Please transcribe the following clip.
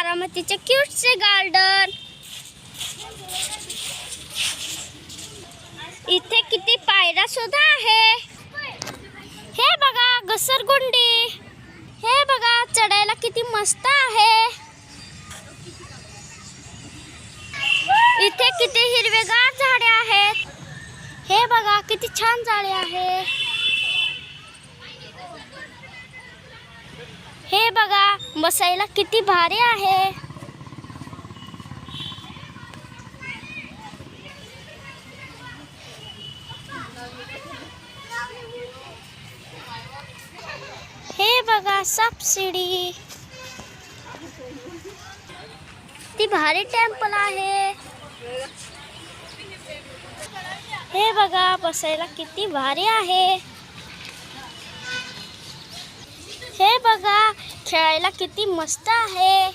बारामतीचे क्यूटचे गार्डन। इथे किती पायऱ्या सुद्धा आहे। हे बघा घसरगुंडी, हे बघा चढायला किती मस्त आहे। इथे किती हिरवेगार झाडे आहेत। हे बघा किती छान झाडे आहे। हे बघा बसायला किती भारी आहे। हे बघा सबसिडी, ती भारी टेम्पल आहे। हे बघा बसायला किती भारी आहे। हे बघा खेळायला किती मस्त आहे।